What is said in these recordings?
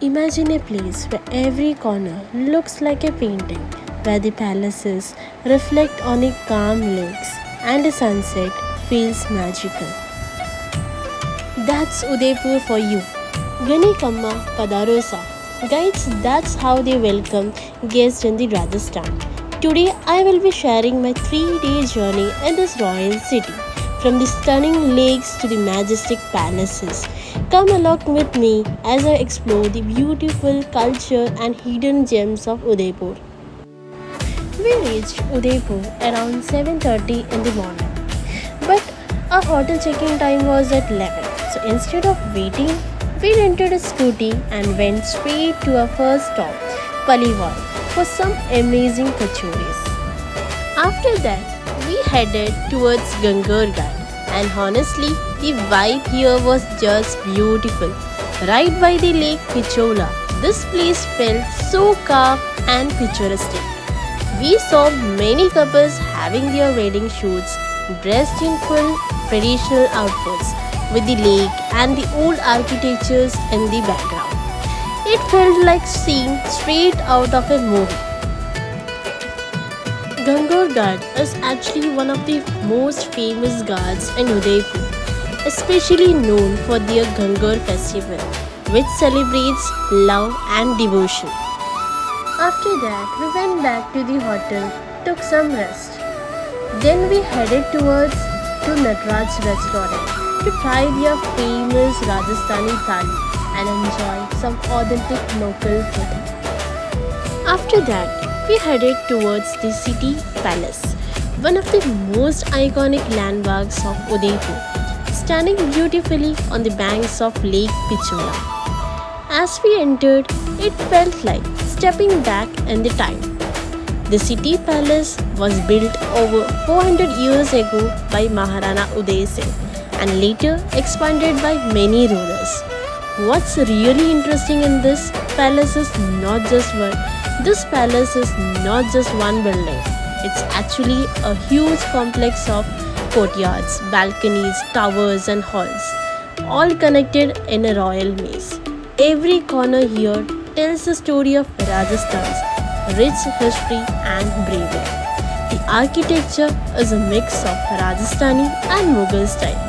Imagine a place where every corner looks like a painting, where the palaces reflect on the calm lakes and the sunset feels magical. That's Udaipur for you. Gani Kamma Padarosa. Guides, that's how they welcome guests in the Rajasthan. Today I will be sharing my 3-day journey in this royal city, from the stunning lakes to the majestic palaces. Come along with me as I explore the beautiful culture and hidden gems of Udaipur. We reached Udaipur around 7:30 in the morning, but our hotel check-in time was at 11. So instead of waiting, we rented a scooty and went straight to our first stop, Paliwal, for some amazing kachoris. After that, we headed towards Gangargarh, and honestly, the vibe here was just beautiful. Right by the lake Pichola, this place felt so calm and picturesque. We saw many couples having their wedding shoots dressed in full traditional outfits with the lake and the old architectures in the background. It felt like seeing straight out of a movie. Gangaur Ghat is actually one of the most famous ghats in Udaipur, especially known for their Gangaur festival, which celebrates love and devotion. After that, we went back to the hotel, took some rest. Then we headed towards to Natraj restaurant to try their famous Rajasthani thali and enjoy some authentic local food. After that, we headed towards the city palace, one of the most iconic landmarks of Udaipur, standing beautifully on the banks of Lake Pichola. As we entered, it felt like stepping back in the time. The city palace was built over 400 years ago by Maharana Uday Singh and later expanded by many rulers. What's really interesting in this palace is not just one. This palace is not just one building. It's actually a huge complex of courtyards, balconies, towers, and halls, all connected in a royal maze. Every corner here tells the story of Rajasthan's rich history and bravery. The architecture is a mix of Rajasthani and Mughal style,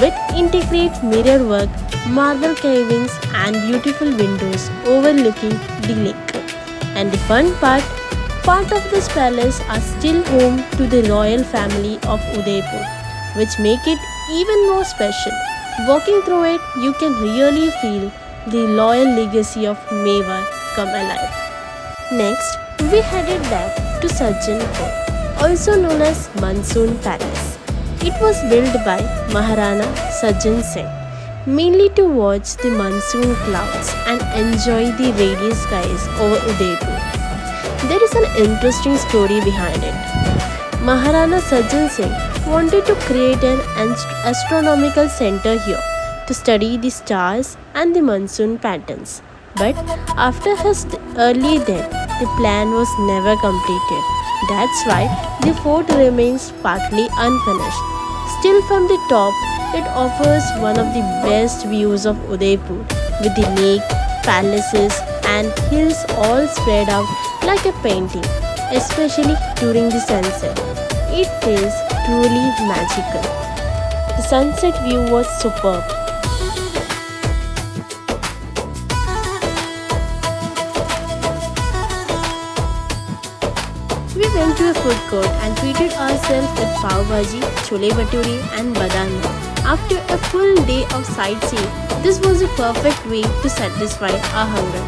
with intricate mirrorwork, marble carvings, and beautiful windows overlooking the lake. And the fun part of this palace are still home to the royal family of Udaipur, which make it even more special. Walking through it, you can really feel the loyal legacy of Mewar come alive. Next, we headed back to Sajjan Fort, also known as Monsoon Palace. It was built by Maharana Sajjan Singh, mainly to watch the monsoon clouds and enjoy the radiant skies over Udaipur. There is an interesting story behind it. Maharana Sajjan Singh wanted to create an astronomical center here to study the stars and the monsoon patterns. But after his early death, the plan was never completed. That's why the fort remains partly unfinished. Still, from the top, it offers one of the best views of Udaipur, with the lake, palaces, and hills all spread out like a painting, especially during the sunset. It feels truly magical. The sunset view was superb. We went to a food court and treated ourselves with pav bhaji, chole bhature and badam. After a full day of sightseeing, this was a perfect way to satisfy our hunger.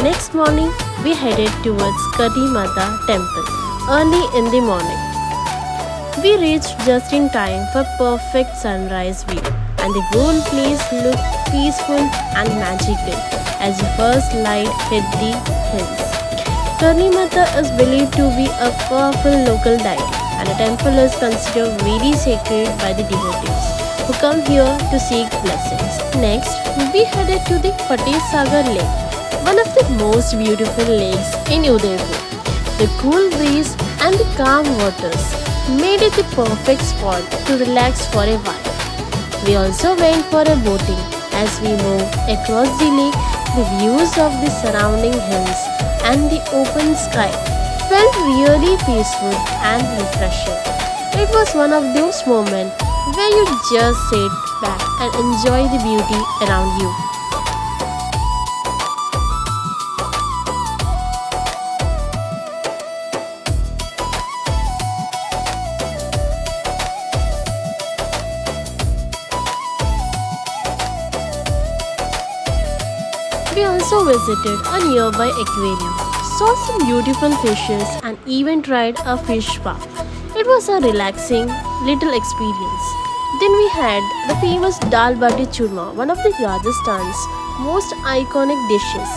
Next morning, we headed towards Kati Mata temple early in the morning. We reached just in time for perfect sunrise view, and the whole place looked peaceful and magical as the first light hit the hills. Karni Mata is believed to be a powerful local deity, and the temple is considered very sacred by the devotees who come here to seek blessings. Next, we headed to the Fateh Sagar Lake, one of the most beautiful lakes in Udaipur. The cool breeze and the calm waters made it the perfect spot to relax for a while. We also went for a boating. As we moved across the lake, The views of the surrounding hills and the open sky felt really peaceful and refreshing. It was one of those moments where you just sit back and enjoy the beauty around you. We also visited a nearby aquarium, saw some beautiful fishes, and even tried a fish spa. It was a relaxing little experience. Then we had the famous dal bati churma, one of the Rajasthan's most iconic dishes.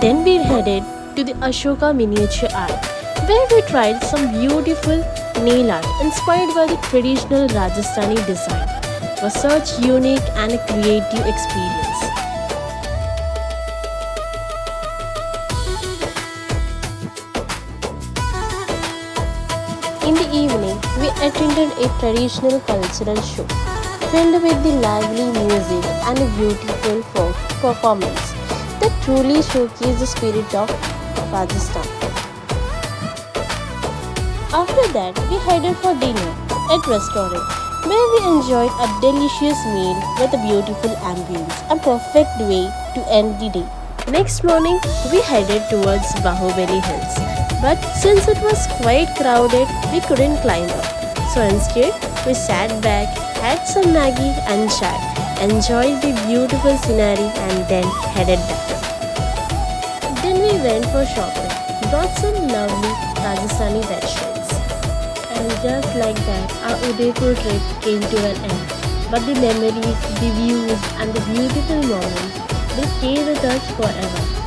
Then we headed to the Ashoka miniature art, where we tried some beautiful nail art inspired by the traditional Rajasthani design. It was such unique and a creative experience. In the evening, we attended a traditional cultural show filled with the lively music and a beautiful folk performance that truly showcased the spirit of Rajasthan. After that, we headed for dinner at restaurant where we enjoyed a delicious meal with a beautiful ambience, a perfect way to end the day. Next morning, we headed towards Bahubali Hills, but since it was quite crowded, we couldn't climb up. So instead, we sat back, had some Maggie and chai, enjoyed the beautiful scenery, and then headed back. Then we went for shopping, bought some lovely Rajasthani bedsheets. And just like that, our Udaipur trip came to an end. But the memories, the views, and the beautiful moments, they stay with us forever.